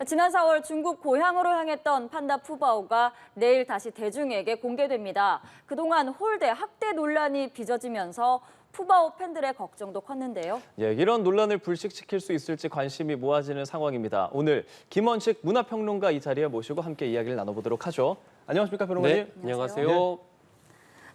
지난 4월 중국 고향으로 향했던 판다 푸바오가 내일 다시 대중에게 공개됩니다. 그동안 홀대 학대 논란이 빚어지면서 푸바오 팬들의 걱정도 컸는데요. 이런 논란을 불식시킬 수 있을지 관심이 모아지는 상황입니다. 오늘 김원식 문화평론가 이 자리에 모시고 함께 이야기를 나눠보도록 하죠. 안녕하십니까, 평론가님? 네, 안녕하세요.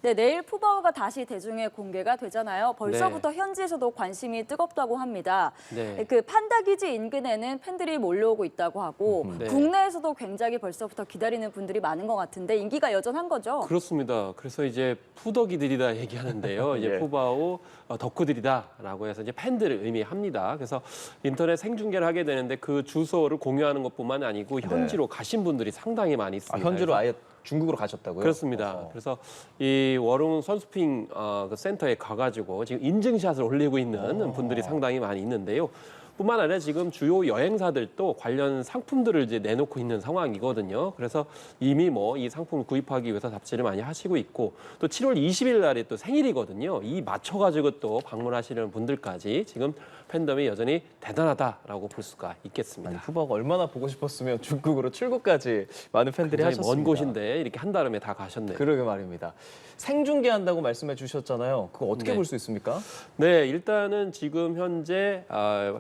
네, 내일 푸바오가 다시 대중에 공개가 되잖아요. 벌써부터 현지에서도 관심이 뜨겁다고 합니다. 네. 그 판다 기지 인근에는 팬들이 몰려오고 있다고 하고 네. 국내에서도 굉장히 벌써부터 기다리는 분들이 많은 것 같은데 인기가 여전한 거죠? 그렇습니다. 그래서 이제 푸덕이들이다 얘기하는데요. 이제 푸바오 덕후들이다라고 해서 이제 팬들을 의미합니다. 그래서 인터넷 생중계를 하게 되는데 그 주소를 공유하는 것뿐만 아니고 현지로 가신 분들이 상당히 많이 있습니다. 현지로 아예 중국으로 가셨다고요? 그렇습니다. 그래서 이 워롱 선수핑 그 센터에 가가지고 지금 인증샷을 올리고 있는 분들이 상당히 많이 있는데요. 뿐만 아니라 지금 주요 여행사들도 관련 상품들을 이제 내놓고 있는 상황이거든요. 그래서 이미 뭐 이 상품을 구입하기 위해서 답지를 많이 하시고 있고 또 7월 20일 날이 또 생일이거든요. 이 맞춰가지고 또 방문하시는 분들까지 지금 팬덤이 여전히 대단하다라고 볼 수가 있겠습니다. 아니, 푸바오가 얼마나 보고 싶었으면 중국으로 출국까지 많은 팬들이 하셨습니다. 먼 곳인데 이렇게 한달음에 다 가셨네요. 그러게 말입니다. 생중계한다고 말씀해 주셨잖아요. 그거 어떻게 네. 볼 수 있습니까? 네, 일단은 지금 현재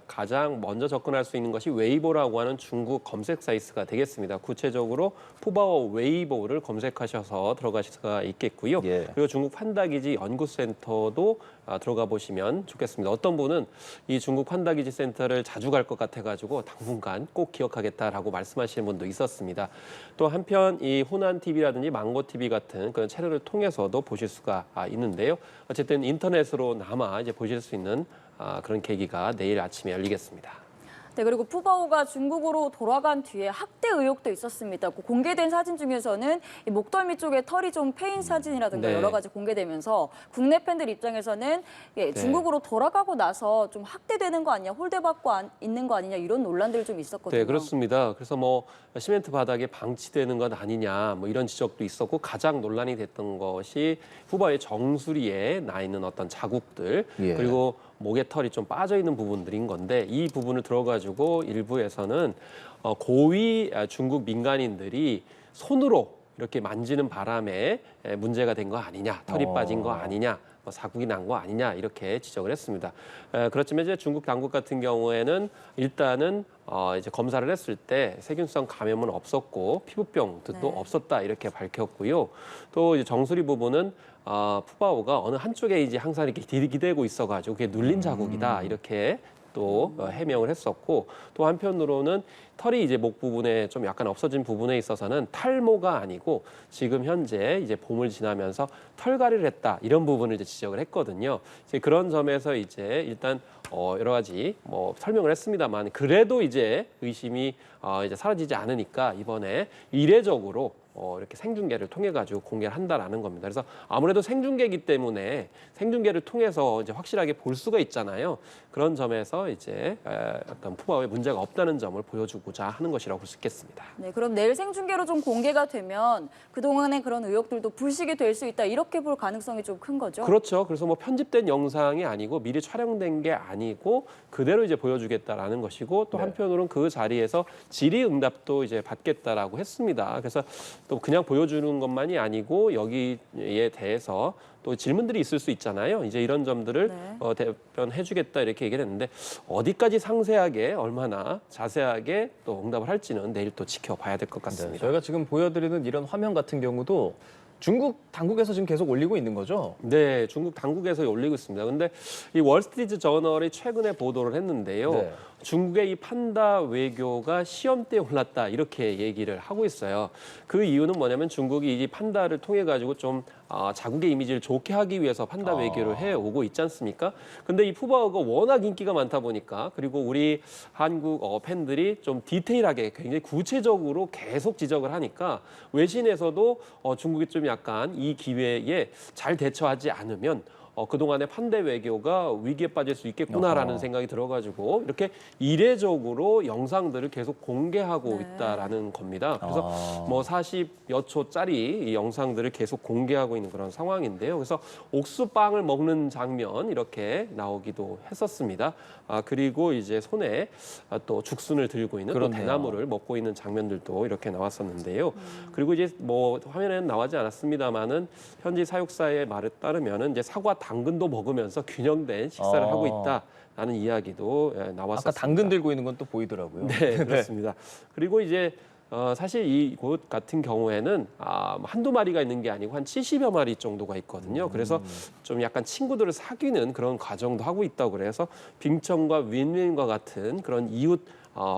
가장 먼저 접근할 수 있는 것이 웨이보라고 하는 중국 검색 사이트가 되겠습니다. 구체적으로 푸바오 웨이보를 검색하셔서 들어가실 수가 있겠고요. 예. 그리고 중국 판다기지 연구센터도 들어가 보시면 좋겠습니다. 어떤 분은 이 중국 판다기지 센터를 자주 갈 것 같아가지고 당분간 꼭 기억하겠다라고 말씀하시는 분도 있었습니다. 또 한편 이 호난 TV라든지 망고 TV 같은 그런 채널을 통해서도 보실 수가 있는데요. 어쨌든 인터넷으로나마 이제 보실 수 있는 그런 계기가 내일 아침에 열리겠습니다. 네, 그리고 푸바오가 중국으로 돌아간 뒤에 학대 의혹도 있었습니다. 그 공개된 사진 중에서는 이 목덜미 쪽에 털이 좀 패인 사진이라든가 네. 여러 가지 공개되면서 국내 팬들 입장에서는 중국으로 돌아가고 나서 좀 학대되는 거 아니냐, 홀대받고 있는 거 아니냐 이런 논란들이 좀 있었거든요. 네, 그렇습니다. 그래서 뭐 시멘트 바닥에 방치되는 것 아니냐 뭐 이런 지적도 있었고 가장 논란이 됐던 것이 푸바오의 정수리에 나 있는 어떤 자국들 예. 그리고 목에 털이 좀 빠져 있는 부분들인 건데 이 부분을 들어가지고 일부에서는 고위 중국 민간인들이 손으로 이렇게 만지는 바람에 문제가 된 거 아니냐, 털이 빠진 거 아니냐, 사국이 난 거 아니냐 이렇게 지적을 했습니다. 그렇지만 이제 중국 당국 같은 경우에는 일단은 이제 검사를 했을 때 세균성 감염은 없었고 피부병도 없었다 이렇게 밝혔고요. 또 이제 정수리 부분은 푸바오가 어느 한쪽에 이제 항상 이렇게 디기대고 있어가지고 그게 눌린 자국이다 이렇게 또 해명을 했었고 또 한편으로는 털이 이제 목 부분에 좀 약간 없어진 부분에 있어서는 탈모가 아니고 지금 현재 이제 봄을 지나면서 털갈이를 했다 이런 부분을 이제 지적을 했거든요. 이제 그런 점에서 이제 일단 여러 가지 뭐 설명을 했습니다만 그래도 이제 의심이 이제 사라지지 않으니까 이번에 이례적으로 이렇게 생중계를 통해 가지고 공개를 한다라는 겁니다. 그래서 아무래도 생중계이기 때문에 생중계를 통해서 이제 확실하게 볼 수가 있잖아요. 그런 점에서 이제 어떤 푸바오에 문제가 없다는 점을 보여주고자 하는 것이라고 볼 수 있겠습니다. 네, 그럼 내일 생중계로 좀 공개가 되면 그동안의 그런 의혹들도 불식이 될 수 있다 이렇게 볼 가능성이 좀 큰 거죠? 그렇죠. 그래서 뭐 편집된 영상이 아니고 미리 촬영된 게 아니고 그대로 이제 보여주겠다라는 것이고 또 한편으로는 그 자리에서 질의응답도 이제 받겠다라고 했습니다. 그래서 또 그냥 보여주는 것만이 아니고 여기에 대해서 또 질문들이 있을 수 있잖아요. 이제 이런 점들을 대변해주겠다 이렇게 얘기를 했는데 어디까지 상세하게 얼마나 자세하게 또 응답을 할지는 내일 또 지켜봐야 될 것 같습니다. 저희가 지금 보여드리는 이런 화면 같은 경우도 중국 당국에서 지금 계속 올리고 있는 거죠? 네, 중국 당국에서 올리고 있습니다. 근데 이 월스트리트 저널이 최근에 보도를 했는데요. 네. 중국의 이 판다 외교가 시험대에 올랐다 이렇게 얘기를 하고 있어요. 그 이유는 뭐냐면 중국이 이 판다를 통해 가지고 좀 자국의 이미지를 좋게 하기 위해서 판다 외교를 해오고 있지 않습니까? 근데 이 푸바오가 워낙 인기가 많다 보니까 그리고 우리 한국 팬들이 좀 디테일하게 굉장히 구체적으로 계속 지적을 하니까 외신에서도 중국이 좀 약간 이 기회에 잘 대처하지 않으면 그동안의 판대 외교가 위기에 빠질 수 있겠구나라는 생각이 들어가지고 이렇게 이례적으로 영상들을 계속 공개하고 있다라는 겁니다. 그래서 뭐 40여 초짜리 이 영상들을 계속 공개하고 있는 그런 상황인데요. 그래서 옥수빵을 먹는 장면 이렇게 나오기도 했었습니다. 그리고 이제 손에 또 죽순을 들고 있는 또 그렇네요. 대나무를 먹고 있는 장면들도 이렇게 나왔었는데요. 그리고 이제 뭐 화면에는 나오지 않았습니다만은 현지 사육사의 말에 따르면은 이제 사과 당근도 먹으면서 균형된 식사를 하고 있다라는 이야기도 나왔었습니다. 아까 당근 들고 있는 건 또 보이더라고요. 네, 그렇습니다. 그리고 이제 사실 이곳 같은 경우에는 한두 마리가 있는 게 아니고 한 70여 마리 정도가 있거든요. 그래서 좀 약간 친구들을 사귀는 그런 과정도 하고 있다고 그래서 빙천과 윈윈과 같은 그런 이웃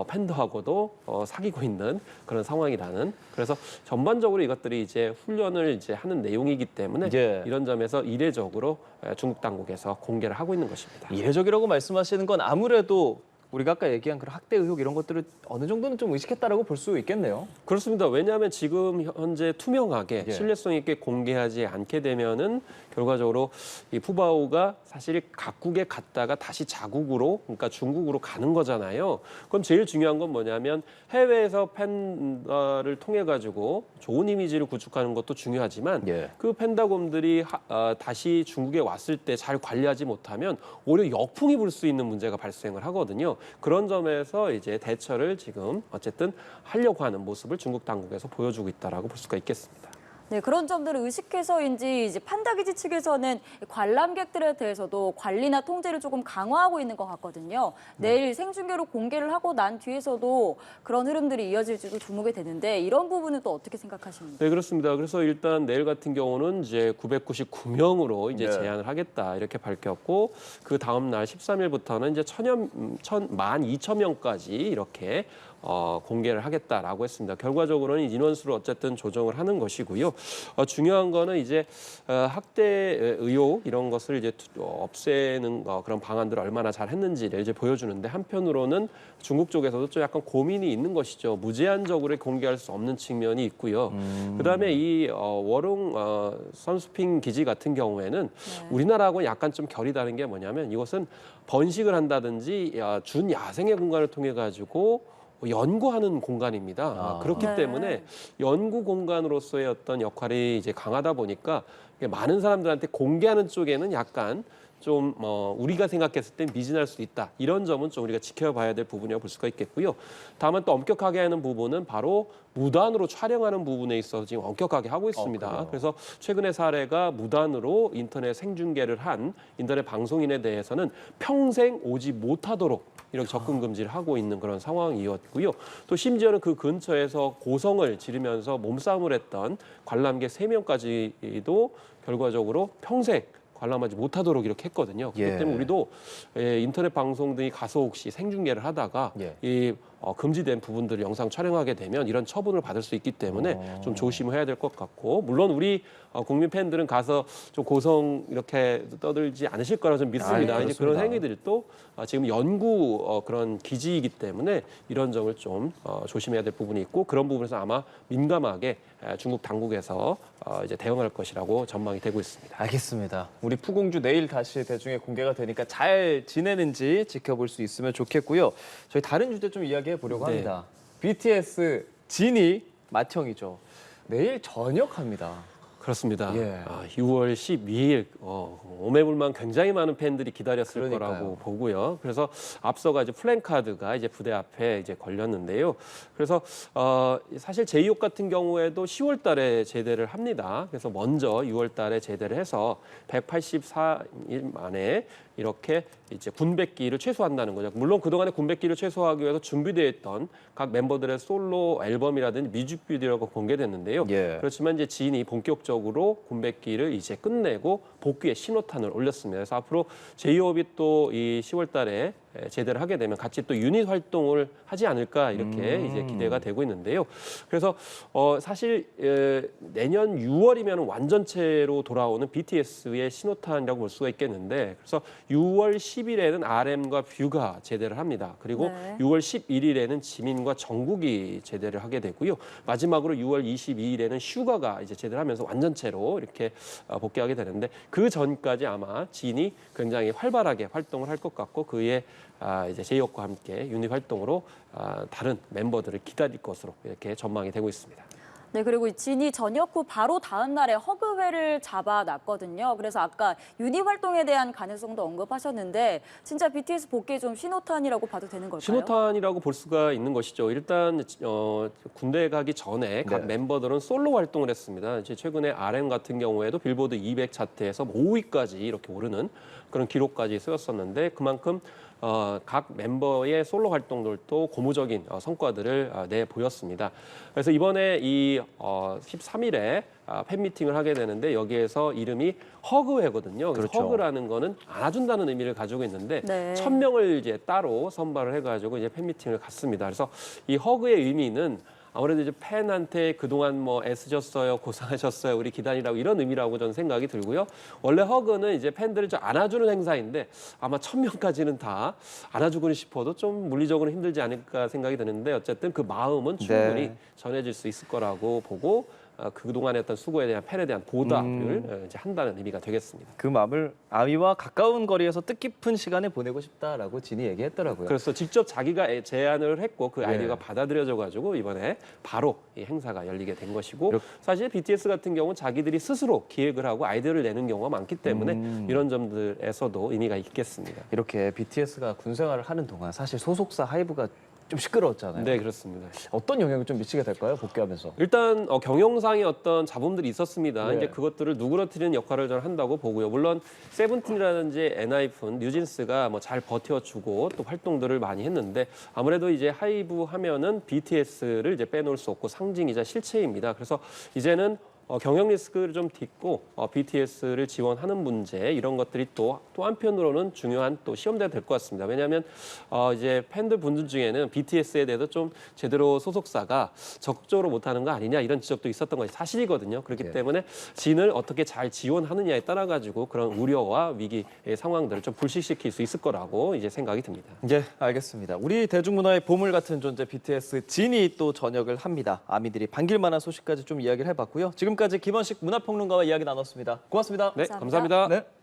팬더하고도 사귀고 있는 그런 상황이라는, 그래서 전반적으로 이것들이 이제 훈련을 이제 하는 내용이기 때문에 예. 이런 점에서 이례적으로 중국 당국에서 공개를 하고 있는 것입니다. 이례적이라고 말씀하시는 건 아무래도 우리가 아까 얘기한 그런 학대 의혹 이런 것들을 어느 정도는 좀 의식했다라고 볼 수 있겠네요. 그렇습니다. 왜냐하면 지금 현재 투명하게 예. 신뢰성 있게 공개하지 않게 되면은 결과적으로 이 푸바오가 사실 각국에 갔다가 다시 자국으로, 그러니까 중국으로 가는 거잖아요. 그럼 제일 중요한 건 뭐냐면 해외에서 팬더를 통해 가지고 좋은 이미지를 구축하는 것도 중요하지만 예. 그 팬더곰들이 다시 중국에 왔을 때 잘 관리하지 못하면 오히려 역풍이 불 수 있는 문제가 발생을 하거든요. 그런 점에서 이제 대처를 지금 어쨌든 하려고 하는 모습을 중국 당국에서 보여주고 있다라고 볼 수가 있겠습니다. 네, 그런 점들을 의식해서인지 이제 판다기지 측에서는 관람객들에 대해서도 관리나 통제를 조금 강화하고 있는 것 같거든요. 내일 생중계로 공개를 하고 난 뒤에서도 그런 흐름들이 이어질지도 주목이 되는데 이런 부분은 또 어떻게 생각하십니까? 네, 그렇습니다. 그래서 일단 내일 같은 경우는 이제 999명으로 이제 네. 제한을 하겠다 이렇게 밝혔고, 그 다음 날 13일부터는 이제 12,000명까지 이렇게 공개를 하겠다라고 했습니다. 결과적으로는 인원수를 어쨌든 조정을 하는 것이고요. 중요한 거는 이제 학대 의혹 이런 것을 이제 없애는 그런 방안들을 얼마나 잘 했는지를 이제 보여주는데, 한편으로는 중국 쪽에서도 좀 약간 고민이 있는 것이죠. 무제한적으로 공개할 수 없는 측면이 있고요. 그다음에 이 워롱 선수핑 기지 같은 경우에는 우리나라하고는 약간 좀 결이 다른 게 뭐냐면, 이것은 번식을 한다든지 준 야생의 공간을 통해 가지고 연구하는 공간입니다. 그렇기 네. 때문에 연구 공간으로서의 어떤 역할이 이제 강하다 보니까 많은 사람들한테 공개하는 쪽에는 약간 좀 우리가 생각했을 땐 미진할 수 있다. 이런 점은 좀 우리가 지켜봐야 될 부분이라고 볼 수가 있겠고요. 다만 또 엄격하게 하는 부분은 바로 무단으로 촬영하는 부분에 있어서 지금 엄격하게 하고 있습니다. 그래서 최근의 사례가 무단으로 인터넷 생중계를 한 인터넷 방송인에 대해서는 평생 오지 못하도록 이렇게 접근 금지를 하고 있는 그런 상황이었고요. 또 심지어는 그 근처에서 고성을 지르면서 몸싸움을 했던 관람객 3명까지도 결과적으로 평생 관람하지 못하도록 이렇게 했거든요. 그렇기 때문에 우리도 인터넷 방송 등이 가서 혹시 생중계를 하다가 이 금지된 부분들을 영상 촬영하게 되면 이런 처분을 받을 수 있기 때문에 좀 조심해야 될 것 같고, 물론 우리 국민 팬들은 가서 좀 고성 이렇게 떠들지 않으실 거라 좀 믿습니다. 이제 그런 행위들도 지금 연구 그런 기지이기 때문에 이런 점을 좀 조심해야 될 부분이 있고, 그런 부분에서 아마 민감하게 중국 당국에서 이제 대응할 것이라고 전망이 되고 있습니다. 알겠습니다. 우리 푸공주 내일 다시 대중에 공개가 되니까 잘 지내는지 지켜볼 수 있으면 좋겠고요. 저희 다른 주제 좀 이야기해 보려고 네. 합니다. BTS 진이 맏형이죠. 내일 전역합니다. 그렇습니다. 예. 6월 12일 오매불만 굉장히 많은 팬들이 기다렸을 그러니까요. 거라고 보고요. 그래서 앞서가 이제 플랜카드가 이제 부대 앞에 이제 걸렸는데요. 그래서 사실 제이홉 같은 경우에도 10월달에 제대를 합니다. 그래서 먼저 6월달에 제대를 해서 184일 만에 이렇게 이제 군백기를 최소화한다는 거죠. 물론 그동안에 군백기를 최소화하기 위해서 준비되어 있던 각 멤버들의 솔로 앨범이라든지 뮤직비디오가 공개됐는데요. 예. 그렇지만 이제 지인이 본격적으로 군백기를 이제 끝내고 복귀의 신호탄을 올렸습니다. 그래서 앞으로 제이홉이 또 이 10월달에 제대를 하게 되면 같이 또 유닛 활동을 하지 않을까 이렇게 이제 기대가 되고 있는데요. 그래서 사실 내년 6월이면 완전체로 돌아오는 BTS의 신호탄이라고 볼 수가 있겠는데, 그래서 6월 10일에는 RM과 뷰가 제대를 합니다. 그리고 네. 6월 11일에는 지민과 정국이 제대를 하게 되고요. 마지막으로 6월 22일에는 슈가가 이제 제대하면서 완전체로 이렇게 복귀하게 되는데, 그 전까지 아마 진이 굉장히 활발하게 활동을 할 것 같고, 그의 이제 제이홉과 함께 유닛 활동으로 다른 멤버들을 기다릴 것으로 이렇게 전망이 되고 있습니다. 네, 그리고 이 진이 전역 후 바로 다음 날에 허그회를 잡아놨거든요. 그래서 아까 유닛 활동에 대한 가능성도 언급하셨는데 진짜 BTS 복귀에 좀 신호탄이라고 봐도 되는 걸까요? 신호탄이라고 볼 수가 있는 것이죠. 일단 군대 가기 전에 각 네. 멤버들은 솔로 활동을 했습니다. 이제 최근에 RM 같은 경우에도 빌보드 200 차트에서 5위까지 이렇게 오르는 그런 기록까지 세웠었는데, 그만큼 각 멤버의 솔로 활동들도 고무적인 성과들을 내보였습니다. 그래서 이번에 이 13일에 팬미팅을 하게 되는데, 여기에서 이름이 허그회거든요. 그래서 그렇죠. 허그라는 거는 안아준다는 의미를 가지고 있는데 네. 1000명을 이제 따로 선발을 해가지고 이제 팬미팅을 갔습니다. 그래서 이 허그의 의미는 아무래도 이제 팬한테 그동안 뭐 애쓰셨어요, 고생하셨어요, 우리 기다리라고, 이런 의미라고 저는 생각이 들고요. 원래 허그는 이제 팬들을 좀 안아주는 행사인데 아마 1000명까지는 다 안아주고 싶어도 좀 물리적으로 힘들지 않을까 생각이 드는데, 어쨌든 그 마음은 충분히 네. 전해질 수 있을 거라고 보고 그동안의 어떤 수고에 대한 팬에 대한 보답을 이제 한다는 의미가 되겠습니다. 그 마음을 아미와 가까운 거리에서 뜻깊은 시간을 보내고 싶다라고 진이 얘기했더라고요. 그래서 직접 자기가 제안을 했고 그 아이디어가 네. 받아들여져가지고 이번에 바로 이 행사가 열리게 된 것이고, 이렇게- 사실 BTS 같은 경우는 자기들이 스스로 기획을 하고 아이디어를 내는 경우가 많기 때문에 이런 점들에서도 의미가 있겠습니다. 이렇게 BTS가 군 생활을 하는 동안 사실 소속사 하이브가 좀 시끄러웠잖아요. 네, 그렇습니다. 어떤 영향을 좀 미치게 될까요? 복귀하면서. 일단 경영상의 어떤 잡음들이 있었습니다. 네. 이제 그것들을 누그러뜨리는 역할을 저는 한다고 보고요. 물론 세븐틴이라든지 엔하이픈, 뉴진스가 뭐 잘 버텨주고 또 활동들을 많이 했는데, 아무래도 이제 하이브 하면은 BTS를 이제 빼놓을 수 없고 상징이자 실체입니다. 그래서 이제는 경영 리스크를 좀 딛고 BTS를 지원하는 문제, 이런 것들이 또 한편으로는 중요한 또 시험대가 될 것 같습니다. 왜냐하면 이제 팬들 분들 중에는 BTS에 대해서 좀 제대로 소속사가 적극적으로 못하는 거 아니냐, 이런 지적도 있었던 것이 사실이거든요. 그렇기 네. 때문에 진을 어떻게 잘 지원하느냐에 따라 가지고 그런 우려와 위기의 상황들을 좀 불식시킬 수 있을 거라고 이제 생각이 듭니다. 네, 알겠습니다. 우리 대중문화의 보물 같은 존재 BTS 진이 또 전역을 합니다. 아미들이 반길 만한 소식까지 좀 이야기를 해봤고요. 지금까지 김원식 문화평론가와 이야기 나눴습니다. 고맙습니다. 네, 감사합니다. 감사합니다. 네.